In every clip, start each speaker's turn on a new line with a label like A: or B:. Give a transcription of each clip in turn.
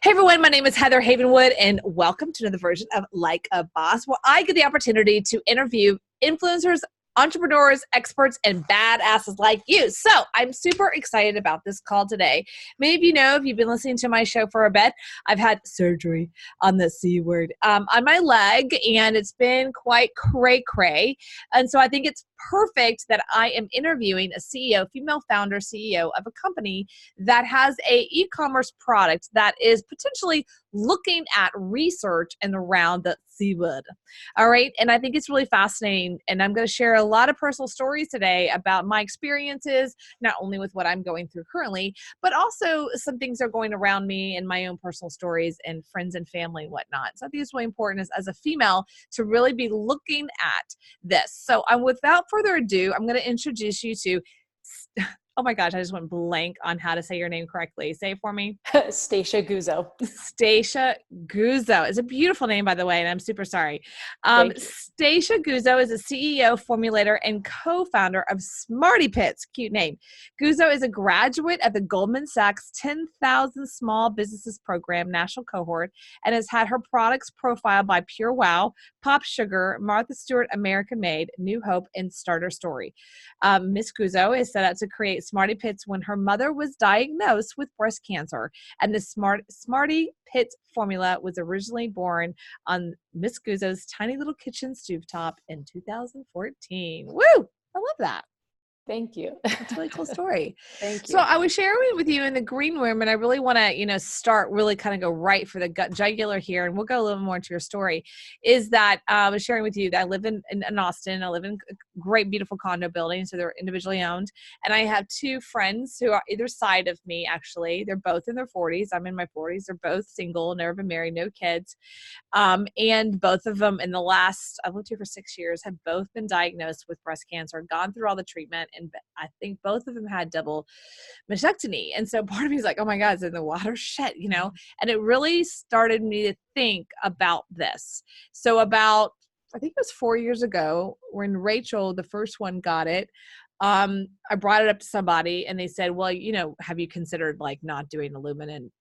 A: Hey everyone, my name is Heather Havenwood and welcome to another version of Like a Boss, where I get the opportunity to interview influencers, entrepreneurs, experts, and badasses like you. So I'm super excited about this call today. Many of you know, if you've been listening to my show for a bit, I've had surgery on the C word on my leg, and it's been quite cray-cray. And so I think it's perfect that I am interviewing a CEO, female founder CEO of a company that has a e-commerce product that is potentially looking at research and around the C word. All right. And I think it's really fascinating. And I'm going to share a lot of personal stories today about my experiences, not only with what I'm going through currently, but also some things that are going around me and my own personal stories and friends and family and whatnot. So I think it's really important as a female to really be looking at this. So without further ado, I'm going to introduce you to, oh my gosh, I just went blank on how to say your name correctly. Say it for me.
B: Stacia Guzzo.
A: Stacia Guzzo. It's a beautiful name, by the way, and I'm super sorry. Stacia Guzzo is a CEO, formulator, and co-founder of SmartyPits. Cute name. Guzzo is a graduate of the Goldman Sachs 10,000 Small Businesses Program National Cohort and has had her products profiled by PureWow, Pop Sugar, Stewart American Made, New Hope, and StarterStory. Miss Guzzo is set out to create SmartyPits when her mother was diagnosed with breast cancer, and the SmartyPits formula was originally born on Miss Guzzo's tiny little kitchen stovetop in 2014. Woo! I love that.
B: Thank you.
A: That's a really cool story.
B: Thank you.
A: So I was sharing with you in the green room, and I really want to, start really kind of go right for the gut jugular here, and we'll go a little more into your story, is that I was sharing with you that I live in Austin. I live in great, beautiful condo buildings, so they're individually owned. And I have two friends who are either side of me, actually. They're both in their 40s. I'm in my 40s. They're both single, never been married, no kids. And both of them in the last, I've lived here for 6 years, have both been diagnosed with breast cancer, gone through all the treatment, and I think both of them had double mastectomy. And so part of me is like, oh my God, it's in the water, shit, and it really started me to think about this. So about, I think it was 4 years ago when Rachel, the first one, got it. I brought it up to somebody and they said, well, have you considered like not doing aluminum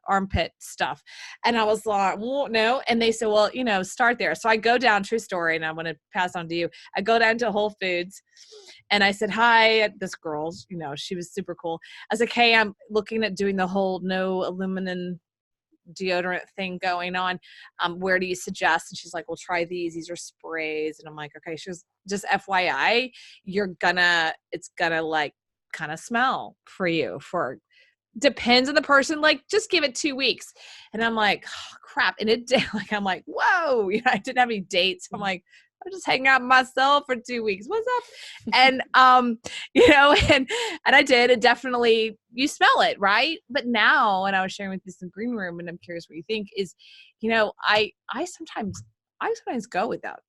A: armpit stuff? And I was like, well, no. And they said, well, start there. So I go down, true story, and I want to pass on to you. I go down to Whole Foods and I said, hi, this girl, she was super cool. I was like, hey, I'm looking at doing the whole no aluminum deodorant thing going on. Where do you suggest? And she's like, well, try these. These are sprays. And I'm like, okay. She was just FYI, it's gonna like kind of smell for you for, depends on the person, like just give it 2 weeks. And I'm like, oh, crap. And it did, like, I'm like, whoa, I didn't have any dates. I'm like, I'm just hanging out myself for 2 weeks. What's up? And, and I did, and definitely you smell it, right? But now, and I was sharing with this in the green room, and I'm curious what you think is, I sometimes go without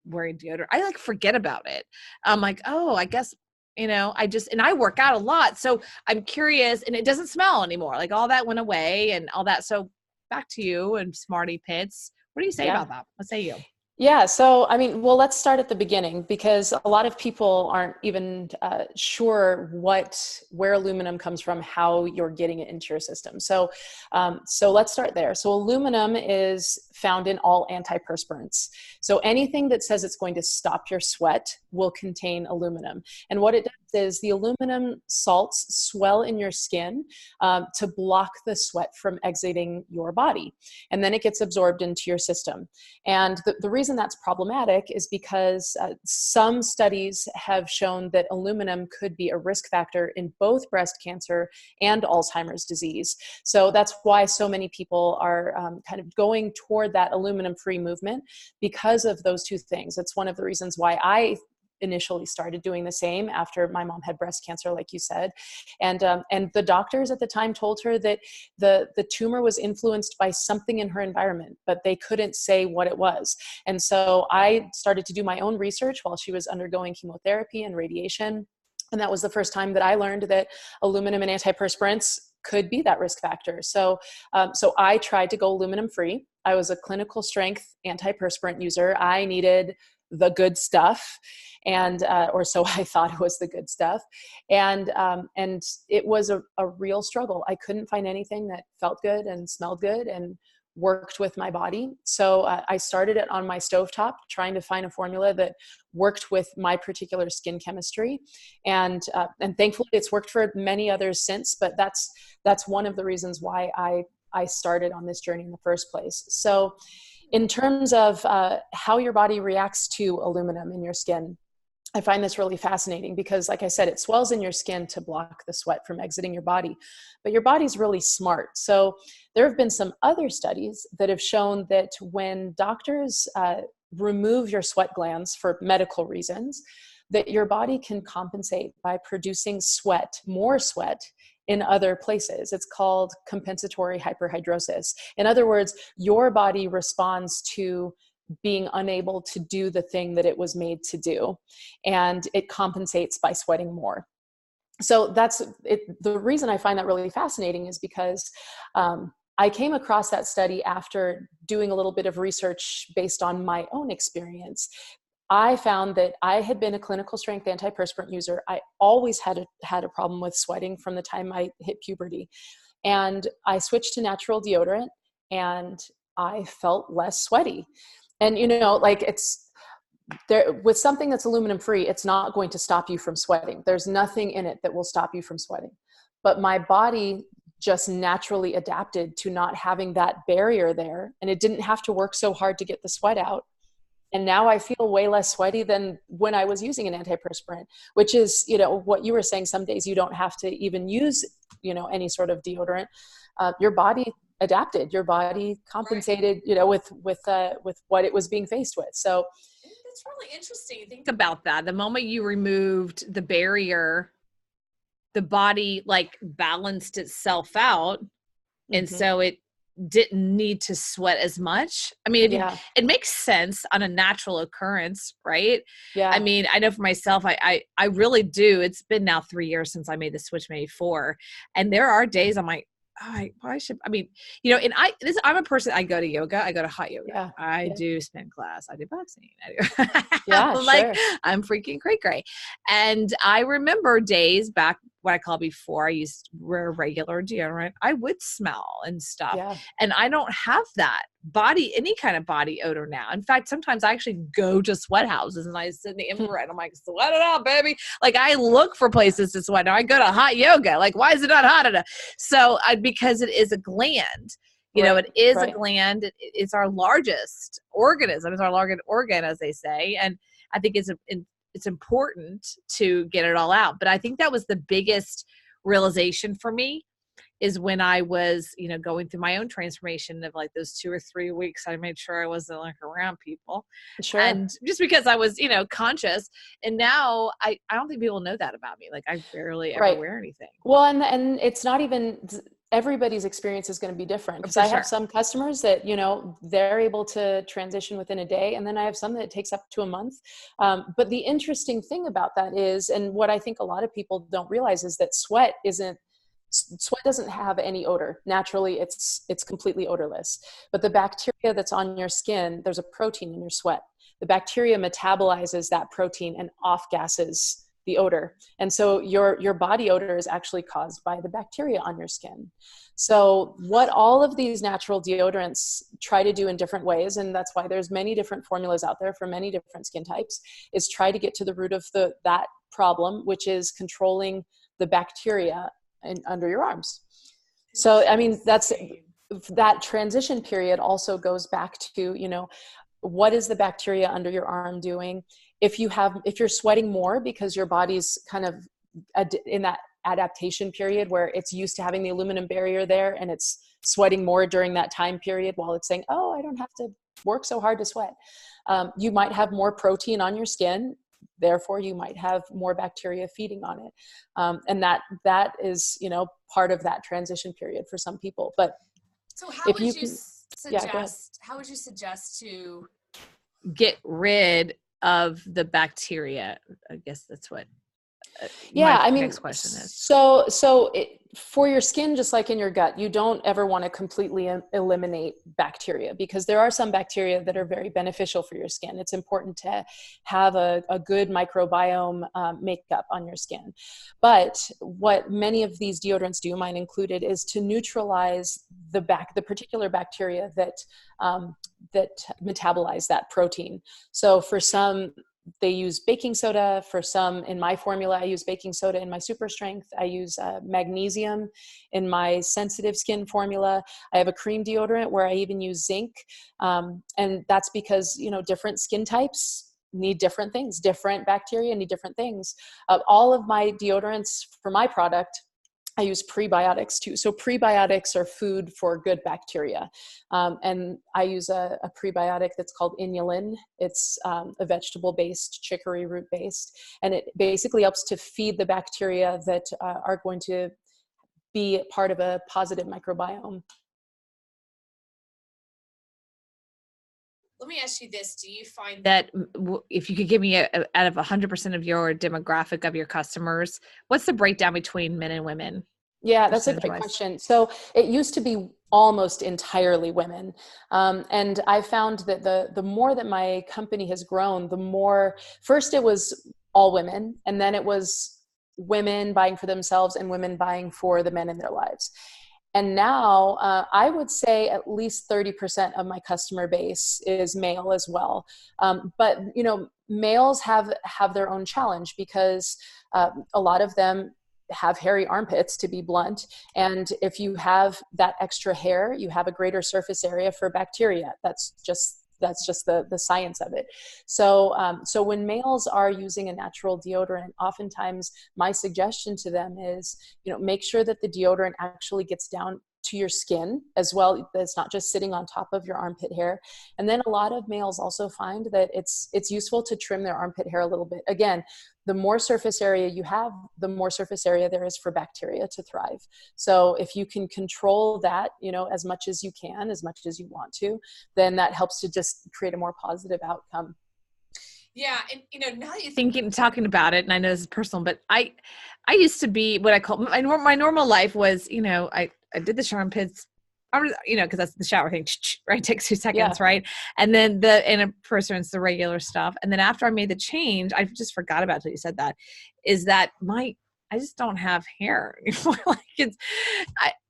A: wearing deodorant. I like forget about it. I'm like, oh, I guess, and I work out a lot. So I'm curious, and it doesn't smell anymore. Like all that went away and all that. So back to you and SmartyPits. What do you say about that? What say you?
B: Yeah. So, well, let's start at the beginning, because a lot of people aren't even sure where aluminum comes from, how you're getting it into your system. So let's start there. So aluminum is found in all antiperspirants. So anything that says it's going to stop your sweat will contain aluminum. And what it does is the aluminum salts swell in your skin to block the sweat from exiting your body. And then it gets absorbed into your system. And the reason that's problematic is because some studies have shown that aluminum could be a risk factor in both breast cancer and Alzheimer's disease. So that's why so many people are kind of going toward that aluminum-free movement, because of those two things. It's one of the reasons why I initially started doing the same after my mom had breast cancer, like you said. And the doctors at the time told her that the tumor was influenced by something in her environment, but they couldn't say what it was. And so I started to do my own research while she was undergoing chemotherapy and radiation. And that was the first time that I learned that aluminum and antiperspirants could be that risk factor. So I tried to go aluminum free. I was a clinical strength antiperspirant user. I needed the good stuff. And, or so I thought it was the good stuff. And it was a real struggle. I couldn't find anything that felt good and smelled good and worked with my body. So I started it on my stovetop, trying to find a formula that worked with my particular skin chemistry. And thankfully it's worked for many others since, but that's one of the reasons why I started on this journey in the first place. So in terms of how your body reacts to aluminum in your skin, I find this really fascinating because, like I said, it swells in your skin to block the sweat from exiting your body, but your body's really smart. So there have been some other studies that have shown that when doctors remove your sweat glands for medical reasons, that your body can compensate by producing sweat, more sweat, in other places. It's called compensatory hyperhidrosis. In other words, your body responds to being unable to do the thing that it was made to do, and it compensates by sweating more. So that's it. The reason I find that really fascinating is because I came across that study after doing a little bit of research based on my own experience. I found that I had been a clinical strength antiperspirant user. I always had a problem with sweating from the time I hit puberty. And I switched to natural deodorant and I felt less sweaty. And, like it's there with something that's aluminum free, it's not going to stop you from sweating. There's nothing in it that will stop you from sweating. But my body just naturally adapted to not having that barrier there. And it didn't have to work so hard to get the sweat out. And now I feel way less sweaty than when I was using an antiperspirant, which is, what you were saying, some days you don't have to even use, any sort of deodorant. Your body adapted, your body compensated, with what it was being faced with. So
A: that's really interesting to think about that. The moment you removed the barrier, the body like balanced itself out. And so it didn't need to sweat as much. I mean, it makes sense on a natural occurrence, right?
B: Yeah.
A: I mean, I know for myself, I really do. It's been now 3 years since I made the switch, maybe 4. And there are days I'm like, oh, and I'm a person, I go to yoga, I go to hot yoga.
B: Yeah.
A: I do spin class. I do boxing.
B: Yeah,
A: like, sure. I'm freaking cray. And I remember days back, what I call before I used to wear regular deodorant, I would smell and stuff.
B: Yeah.
A: And I don't have that any kind of body odor now. In fact, sometimes I actually go to sweat houses and I sit in the infrared. I'm like, sweat it out, baby. Like I look for places to sweat. Now I go to hot yoga. Like, why is it not hot enough? So because it is a gland. It is a gland. It's our largest organism. It's our largest organ, as they say. And I think it's important to get it all out. But I think that was the biggest realization for me is when I was, going through my own transformation of like those 2 or 3 weeks, I made sure I wasn't like around people.
B: Sure.
A: And just because I was, conscious. And now I don't think people know that about me. Like I barely ever wear anything.
B: Well, and it's not even, everybody's experience is going to be different because I have some customers that, they're able to transition within a day. And then I have some that it takes up to a month. But the interesting thing about that is, and what I think a lot of people don't realize is that sweat doesn't have any odor. Naturally, it's completely odorless. But the bacteria that's on your skin, there's a protein in your sweat. The bacteria metabolizes that protein and off gases the odor. And so your body odor is actually caused by the bacteria on your skin. So what all of these natural deodorants try to do in different ways, and that's why there's many different formulas out there for many different skin types, is try to get to the root of that problem, which is controlling the bacteria under your arms. So, I mean, that transition period also goes back to, what is the bacteria under your arm doing? If you're sweating more because your body's kind of in that adaptation period where it's used to having the aluminum barrier there and it's sweating more during that time period while it's saying, oh, I don't have to work so hard to sweat. You might have more protein on your skin. Therefore, you might have more bacteria feeding on it. And that is, part of that transition period for some people. But
A: so how would you suggest to get rid of the bacteria? I guess that's what.
B: Yeah,
A: My
B: I mean,
A: next question is.
B: for your skin, just like in your gut, you don't ever want to completely eliminate bacteria, because there are some bacteria that are very beneficial for your skin. It's important to have a good microbiome makeup on your skin. But what many of these deodorants do, mine included, is to neutralize the particular bacteria that metabolize that protein. So for some, they use baking soda. For some, in my formula, I use baking soda. In my super strength, I use magnesium. In my sensitive skin formula, I have a cream deodorant where I even use zinc. And that's because, different skin types need different things. Different bacteria need different things. All of my deodorants for my product, I use prebiotics too. So prebiotics are food for good bacteria. And I use a prebiotic that's called inulin. It's a vegetable-based, chicory root-based. And it basically helps to feed the bacteria that are going to be part of a positive microbiome.
A: Let me ask you this. Do you find that if you could give me out of 100% of your demographic of your customers, what's the breakdown between men and women?
B: Yeah, that's a great question. So it used to be almost entirely women. And I found that the more that my company has grown, the more, first it was all women, and then it was women buying for themselves and women buying for the men in their lives. And now I would say at least 30% of my customer base is male as well. But, males have their own challenge, because a lot of them have hairy armpits, to be blunt. And if you have that extra hair, you have a greater surface area for bacteria. That's just the science of it. So when males are using a natural deodorant, oftentimes my suggestion to them is, make sure that the deodorant actually gets down to your skin as well. It's not just sitting on top of your armpit hair. And then a lot of males also find that it's useful to trim their armpit hair a little bit. Again, the more surface area you have, the more surface area there is for bacteria to thrive. So if you can control that, as much as you can, as much as you want to, then that helps to just create a more positive outcome.
A: Yeah. And, now that you're thinking, talking about it, and I know this is personal, but I used to be what I call my normal life was, I did the shower pits, because that's the shower thing, right? It takes 2 seconds,
B: Yeah.
A: right? And then first rinse the regular stuff. And then after I made the change, I just forgot about it until you said that, is that I just don't have hair anymore. Like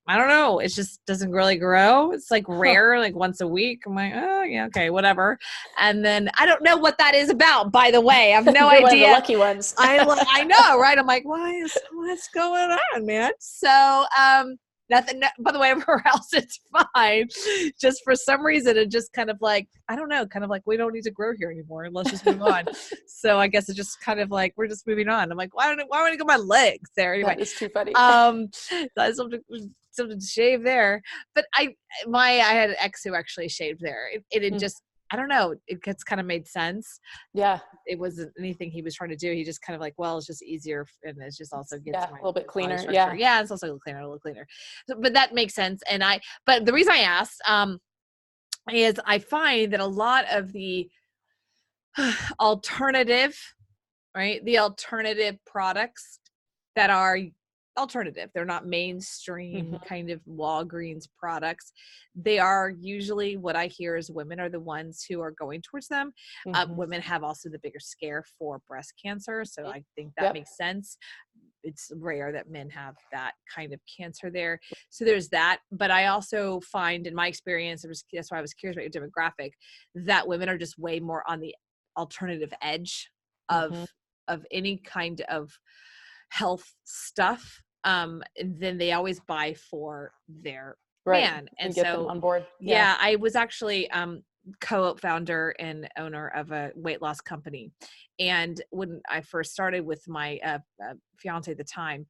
A: I don't know. It just doesn't really grow. It's like rare, like once a week. I'm like, oh yeah, okay, whatever. And then I don't know what that is about, by the way. I have no
B: You're
A: idea.
B: one of the lucky ones.
A: I know, right? I'm like, what's going on, man? So, nothing, by the way, everywhere else it's fine. Just for some reason, it just kind of like, I don't know, kind of like, we don't need to grow here anymore. Let's just move on. So I guess it's just kind of like, we're just moving on. I'm like, why would I go my legs there? Anyway,
B: That is too funny.
A: That's something to shave there. But I had an ex who actually shaved there. It just, I don't know, it gets kind of made sense.
B: Yeah.
A: It wasn't anything he was trying to do. He just kind of like, well, it's just easier, and it's just also gets
B: a little bit cleaner.
A: Yeah, it's also a little cleaner. So, but that makes sense. But the reason I asked is I find that a lot of the alternative, right? The alternative products that are alternative, they're not mainstream kind of Walgreens products. They are usually, what I hear is, women are the ones who are going towards them. Women have also the bigger scare for breast cancer. So I think that makes sense. It's rare that men have that kind of cancer there. So there's that. But I also find, in my experience, that's why I was curious about your demographic, that women are just way more on the alternative edge of any kind of health stuff. Then they always buy for their man. And
B: get
A: so
B: them on board.
A: Yeah, I was actually co-founder and owner of a weight loss company. And when I first started with my fiance at the time,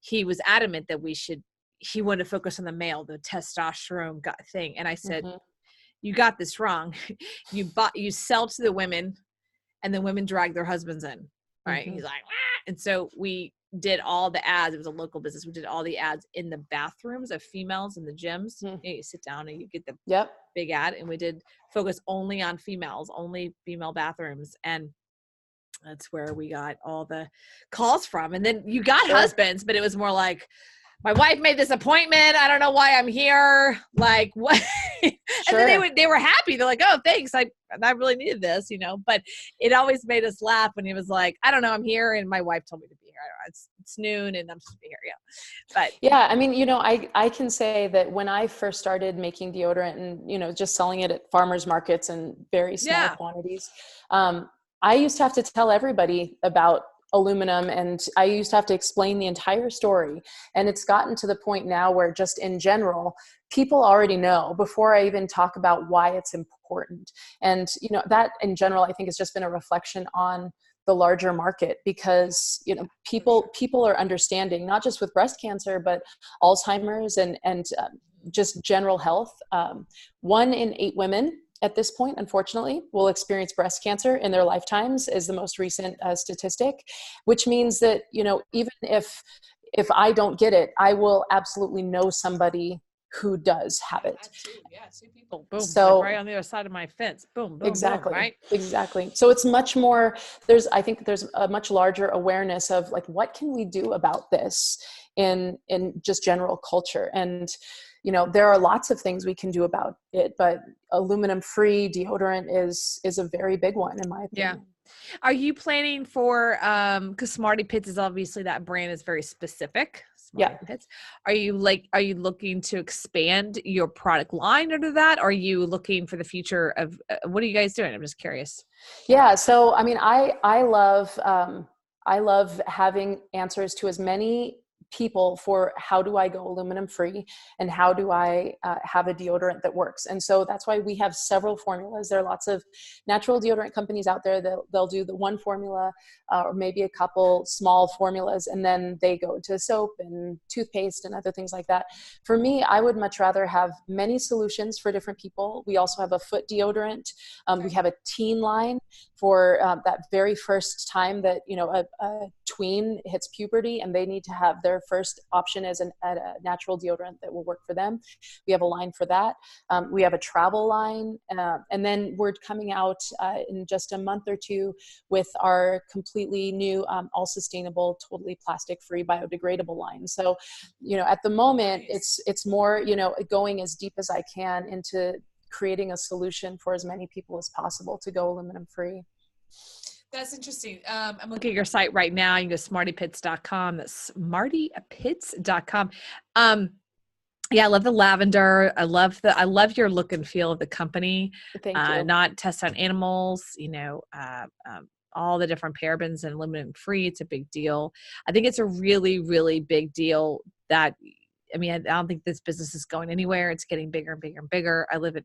A: he was adamant that he wanted to focus on the male, the testosterone thing. And I said, you got this wrong. You sell to the women, and the women drag their husbands in. Right. He's like, ah! And so we did all the ads. It was a local business. We did all the ads in the bathrooms of females in the gyms. You sit down and you get the big ad. And we did focus only on females, only female bathrooms. And That's where we got all the calls from. And then you got
B: Sure.
A: husbands, but it was more like, my wife made this appointment. I don't know why I'm here. Like what? And
B: Sure.
A: then they were happy. They're like, oh, thanks. I really needed this, but it always made us laugh when he was like, I don't know, I'm here. And my wife told me to be here. I don't know, it's noon and I'm supposed to be here. Yeah. But
B: yeah, I mean, I can say that when I first started making deodorant and, just selling it at farmers markets in very small quantities, I used to have to tell everybody about aluminum, and I used to have to explain the entire story. And it's gotten to the point now where just in general, people already know before I even talk about why it's important. And, that in general, I think has just been a reflection on the larger market, because, people are understanding, not just with breast cancer, but Alzheimer's and just general health. 1 in 8 women at this point, unfortunately, will experience breast cancer in their lifetimes, is the most recent statistic, which means that, even if I don't get it, I will absolutely know somebody who does have it.
A: Yeah, 2 people. Boom.
B: So
A: like right on the other side of my fence. Boom, boom,
B: exactly,
A: boom, right?
B: Exactly. So it's much more, I think there's a much larger awareness of like, what can we do about this in just general culture? And, there are lots of things we can do about it, but aluminum-free deodorant is a very big one, in my opinion.
A: Yeah. Are you planning for, because SmartyPits is obviously, that brand is very specific. SmartyPits. Are you looking to expand your product line under that? Or are you looking for the future of, what are you guys doing? I'm just curious.
B: Yeah. So, I mean, I love having answers to as many people for how do I go aluminum free and how do I have a deodorant that works. And so that's why we have several formulas. There are lots of natural deodorant companies out there that they'll do the one formula or maybe a couple small formulas, and then they go to soap and toothpaste and other things like that. For me, I would much rather have many solutions for different people. We also have a foot deodorant. We have a teen line for that very first time that, a tween hits puberty and they need to have their first option as a natural deodorant that will work for them. We have a line for that. We have a travel line. And then we're coming out in just a month or 2 with our completely new, all sustainable, totally plastic free, biodegradable line. So, at the moment, it's more, going as deep as I can into creating a solution for as many people as possible to go aluminum free.
A: That's interesting. I'm looking at your site right now. You can go SmartyPits.com. That's SmartyPits.com. Yeah, I love the lavender. I love your look and feel of the company.
B: Thank you.
A: Not test on animals, all the different parabens and aluminum free. It's a big deal. I think it's a really, really big deal that, I don't think this business is going anywhere. It's getting bigger and bigger and bigger. I live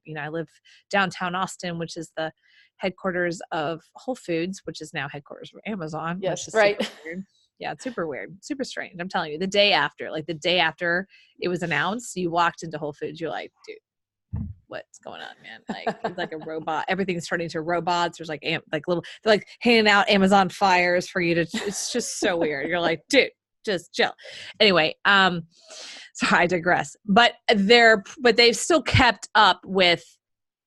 A: downtown Austin, which is the headquarters of Whole Foods, which is now headquarters for Amazon.
B: Yes,
A: which is
B: right.
A: super weird. Yeah, it's super weird, super strange. I'm telling you, the day after it was announced, you walked into Whole Foods, you're like, dude, what's going on, man? Like, it's like a robot. Everything's turning to robots. There's like little, they're like handing out Amazon fires for you to. It's just so weird. You're like, dude, just chill. Anyway, sorry, I digress. But they've still kept up with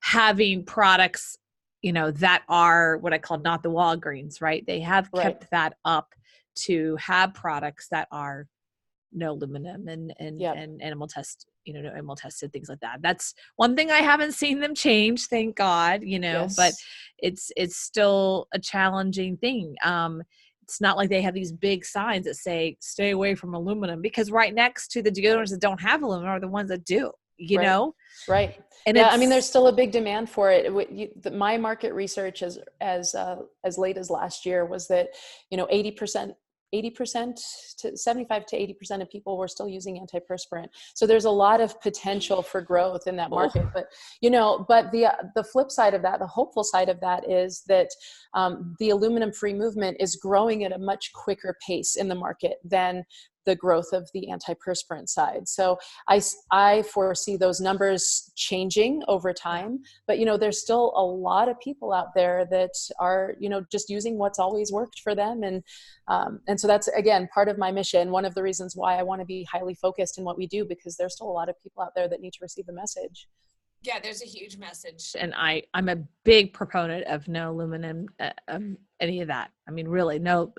A: having products, that are what I call not the Walgreens, right? They have kept that up to have products that are no aluminum and animal test, no animal tested, things like that. That's one thing I haven't seen them change, thank God,
B: Yes.
A: but it's still a challenging thing. It's not like they have these big signs that say stay away from aluminum, because right next to the deodorants that don't have aluminum are the ones that do, know?
B: Right.
A: And
B: yeah, there's still a big demand for it. My market research as late as last year was that, 80% to 75 to 80% of people were still using antiperspirant. So there's a lot of potential for growth in that market. But, but the flip side of that, the hopeful side of that is that the aluminum free movement is growing at a much quicker pace in the market than the growth of the antiperspirant side. So I foresee those numbers changing over time, but there's still a lot of people out there that are, just using what's always worked for them. And so that's, again, part of my mission. One of the reasons why I want to be highly focused in what we do, because there's still a lot of people out there that need to receive the message.
A: Yeah, there's a huge message. And I'm a big proponent of no aluminum, any of that. I mean, really, no,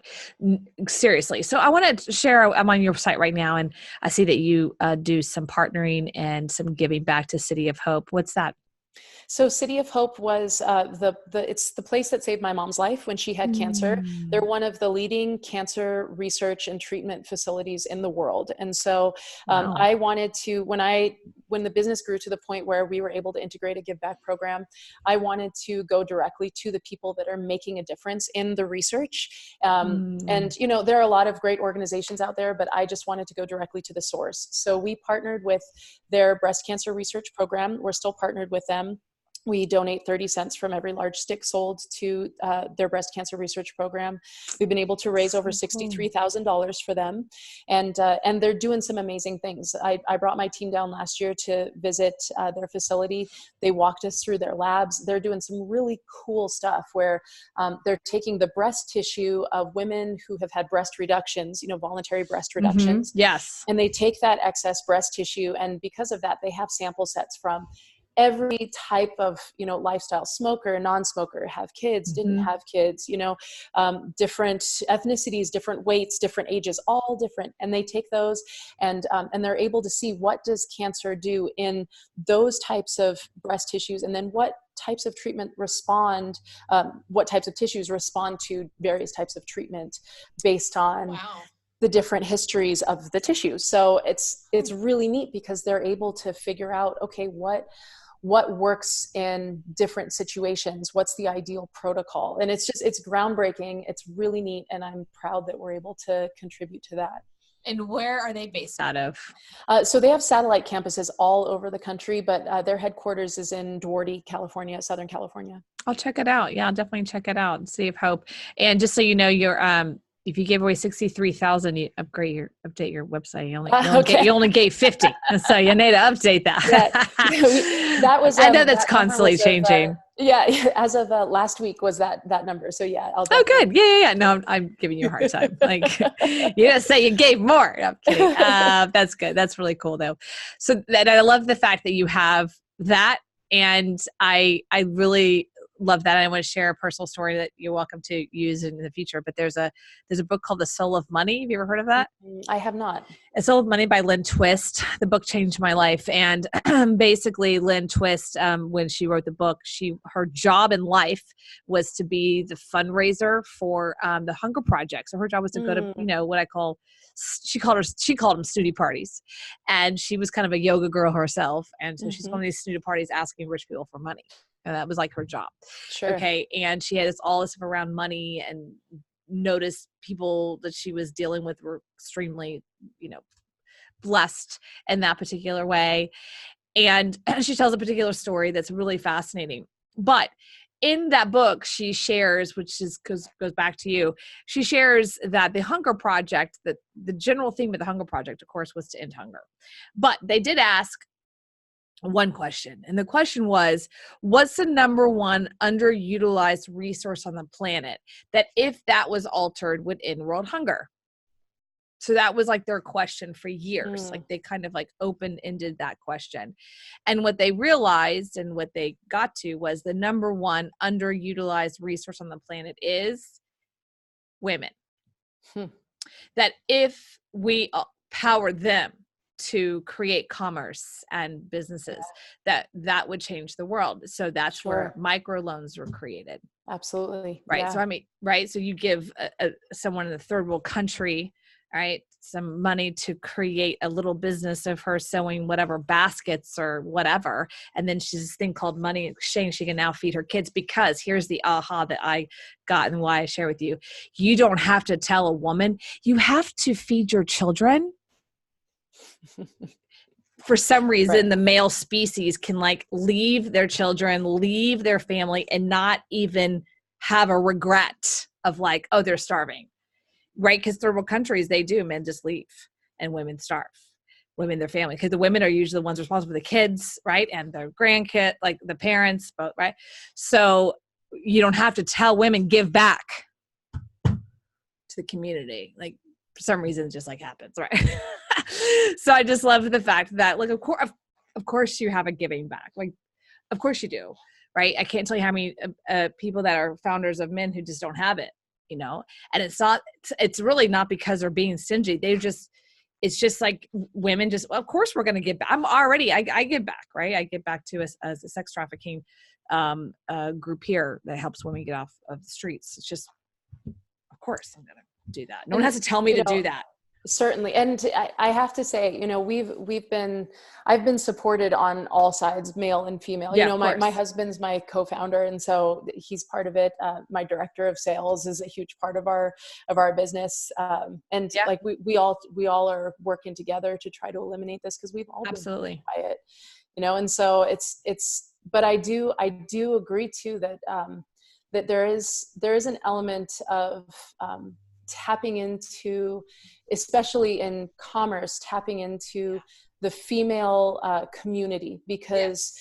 A: seriously. So I want to share, I'm on your site right now, and I see that you do some partnering and some giving back to City of Hope. What's that?
B: So City of Hope was it's the place that saved my mom's life when she had cancer. They're one of the leading cancer research and treatment facilities in the world. And so
A: Wow.
B: I wanted to, when the business grew to the point where we were able to integrate a give back program, I wanted to go directly to the people that are making a difference in the research. And, you know, there are a lot of great organizations out there, but I just wanted to go directly to the source. So we partnered with their breast cancer research program. We're still partnered with them. We donate 30 cents from every large stick sold to their breast cancer research program. We've been able to raise over $63,000 for them. And they're doing some amazing things. I brought my team down last year to visit their facility. They walked us through their labs. They're doing some really cool stuff where they're taking the breast tissue of women who have had breast reductions, you know, voluntary breast reductions.
A: Yes.
B: And they take that excess breast tissue. And because of that, they have sample sets from every type of, you know, lifestyle, smoker, non-smoker, have kids, didn't have kids, you know, different ethnicities, different weights, different ages, all different. And they take those and they're able to see what does cancer do in those types of breast tissues, and then what types of treatment respond, what types of tissues respond to various types of treatment based on the different histories of the tissue. So it's really neat because they're able to figure out, okay, what works in different situations, what's the ideal protocol. And it's groundbreaking. It's really neat. And I'm proud that we're able to contribute to that.
A: And where are they based out of?
B: So they have satellite campuses all over the country, but their headquarters is in Duarte, California, Southern California.
A: I'll check it out. Yeah, I'll definitely check it out and City of Hope. And just so you know, you're, if you gave away 63,000, you update your website. You only gave 50, so you need to update that.
B: That was.
A: I know that's constantly changing.
B: As of last week was that number. So yeah, I'll.
A: Oh, good. Yeah. No, I'm giving you a hard time. Like you didn't say you gave more. No, I'm kidding. That's good. That's really cool though. So that I love the fact that you have that, and I really love that. I want to share a personal story that you're welcome to use in the future, but there's a book called The Soul of Money. Have you ever heard of that?
B: I have not.
A: The Soul of Money by Lynn Twist. The book changed my life. And basically Lynn Twist, when she wrote the book, her job in life was to be the fundraiser for the Hunger Project. So her job was to go to, what I call, she called them snooty parties. And she was kind of a yoga girl herself. And so she's going to these snooty parties asking rich people for money. And that was like her job.
B: Sure.
A: Okay. And she had all this stuff around money, and noticed people that she was dealing with were extremely, blessed in that particular way. And she tells a particular story that's really fascinating. But in that book, she shares, which goes back to you, she shares that the Hunger Project, that the general theme of the Hunger Project, of course, was to end hunger. But they did ask one question. And the question was, what's the number one underutilized resource on the planet that if that was altered would end world hunger? So that was like their question for years. Like they kind of like open-ended that question. And what they realized and what they got to was the number one underutilized resource on the planet is women. That if we power them to create commerce and businesses, that would change the world. So that's where microloans were created.
B: Absolutely.
A: Right.
B: Yeah.
A: So right. So you give someone in a third world country, right, some money to create a little business of her sewing whatever baskets or whatever. And then she's this thing called money exchange. She can now feed her kids, because here's the aha that I got and why I share with you. You don't have to tell a woman, you have to feed your children. For some reason, the male species can like leave their children, leave their family, and not even have a regret of like, oh, they're starving, right? Because third world countries, they do. Men just leave and women starve. Women, their family, because the women are usually the ones responsible for the kids, right? And their grandkid, like the parents, both, right? So you don't have to tell women, give back to the community. Like for some reason, it just like happens, right? So I just love the fact that, like, of course you have a giving back. Like Of course you do. Right. I can't tell you how many people that are founders of men who just don't have it, and it's really not because they're being stingy. It's just like women just, well, of course we're going to give back. I give back, right? I give back to us as a sex trafficking group here that helps women get off of the streets. It's just, of course I'm going to do that. No one has to tell me to do that.
B: Certainly. And I have to say, I've been supported on all sides, male and female.
A: Yeah,
B: my husband's my co-founder, and so he's part of it. My director of sales is a huge part of our business. Like we all are working together to try to eliminate this, because we've all
A: absolutely
B: been by it, and so it's, but I do agree too that, that there is an element of, tapping into, especially in commerce, tapping into the female community, because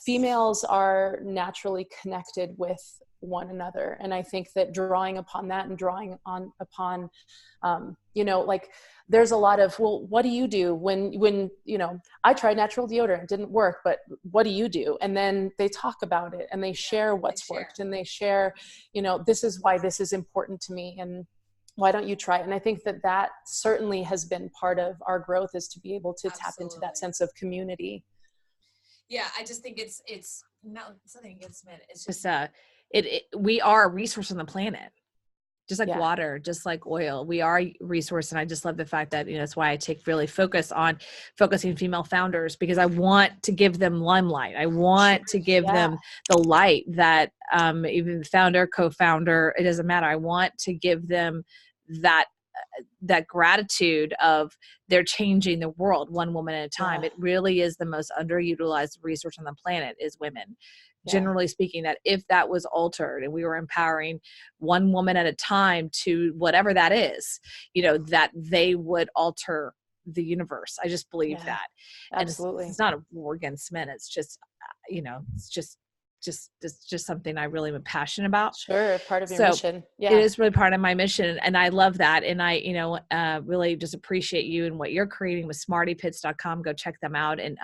B: females are naturally connected with one another. And I think that drawing upon that and drawing upon, like there's a lot of, well, what do you do when I tried natural deodorant, it didn't work, but what do you do? And then they talk about it and they share what's worked, and they share, this is why this is important to me, and why don't you try it? And I think that certainly has been part of our growth, is to be able to tap into that sense of community.
A: Yeah. I just think it's not something against men. It's just, we are a resource on the planet, just like water, just like oil. We are a resource. And I just love the fact that, that's why I take really focusing female founders, because I want to give them limelight. I want to give them the light that, even the founder, co-founder, it doesn't matter. I want to give them that gratitude of they're changing the world one woman at a time. It really is the most underutilized resource on the planet is women. Generally speaking, that if that was altered and we were empowering one woman at a time to whatever that is, that they would alter the universe. I just believe that.
B: Absolutely.
A: And it's not a war against men. It's just, it's just something I really am passionate about.
B: Sure. Part of your mission.
A: Yeah. It is really part of my mission. And I love that. And I, really just appreciate you and what you're creating with SmartyPits.com. Go check them out. And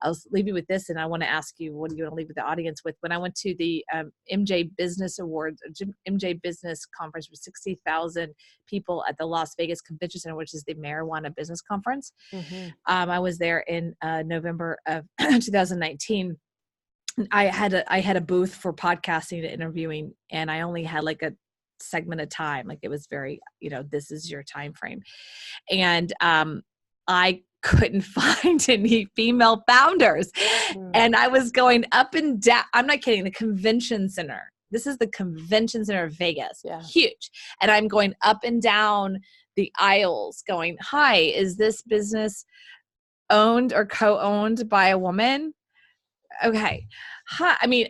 A: I'll leave you with this. And I want to ask you, what do you want to leave with the audience with? When I went to the MJ Business Awards, MJ Business Conference with 60,000 people at the Las Vegas Convention Center, which is the Marijuana Business Conference. Mm-hmm. I was there in November of 2019. I had a booth for podcasting and interviewing, and I only had like a segment of time. Like it was very, this is your time frame. And I couldn't find any female founders. And I was going up and down. I'm not kidding. The convention center. This is the convention center of Vegas. Yeah. Huge. And I'm going up and down the aisles going, hi, is this business owned or co-owned by a woman? Okay. Huh. I mean,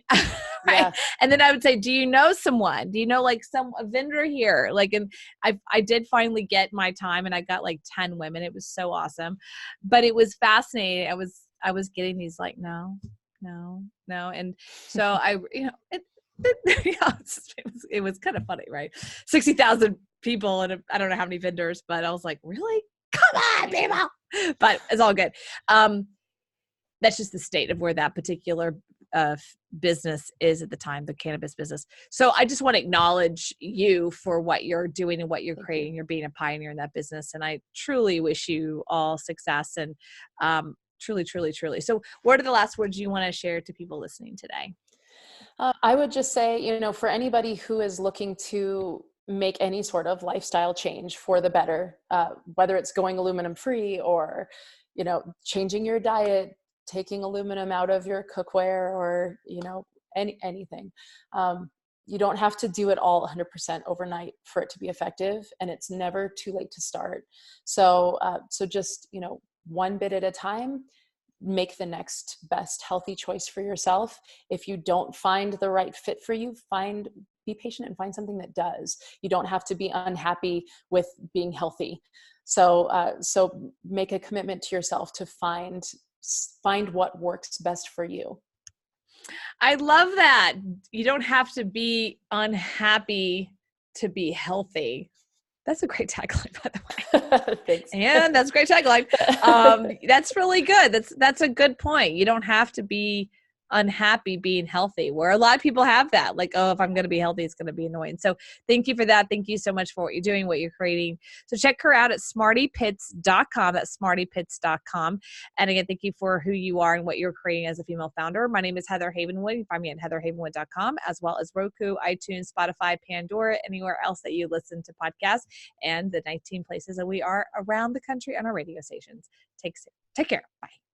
A: right. And then I would say, do you know someone? Do you know like a vendor here? Like, and I did finally get my time, and I got like 10 women. It was so awesome, but it was fascinating. I was getting these like, no. And so it was kind of funny, right? 60,000 people and I don't know how many vendors, but I was like, really? Come on, people. But it's all good. That's just the state of where that particular business is at the time, the cannabis business. So I just want to acknowledge you for what you're doing and what you're creating. You're being a pioneer in that business. And I truly wish you all success and truly, truly, truly. So what are the last words you want to share to people listening today?
B: I would just say, for anybody who is looking to make any sort of lifestyle change for the better, whether it's going aluminum free or, changing your diet, taking aluminum out of your cookware, or, anything. You don't have to do it all 100% overnight for it to be effective, and it's never too late to start. So just, one bit at a time, make the next best healthy choice for yourself. If you don't find the right fit for you, be patient and find something that does. You don't have to be unhappy with being healthy. So make a commitment to yourself to find what works best for you.
A: I love that. You don't have to be unhappy to be healthy. That's a great tagline, by the way.
B: Thanks.
A: And that's a great tagline. That's really good. That's a good point. You don't have to be unhappy being healthy, where a lot of people have that, like, oh, if I'm going to be healthy, it's going to be annoying. So thank you for that. Thank you so much for what you're doing, what you're creating. So check her out at SmartyPits.com. That's SmartyPits.com. And again, thank you for who you are and what you're creating as a female founder. My name is Heather Havenwood. You can find me at heatherhavenwood.com, as well as Roku, iTunes, Spotify, Pandora, anywhere else that you listen to podcasts, and the 19 places that we are around the country on our radio stations. Take care. Bye.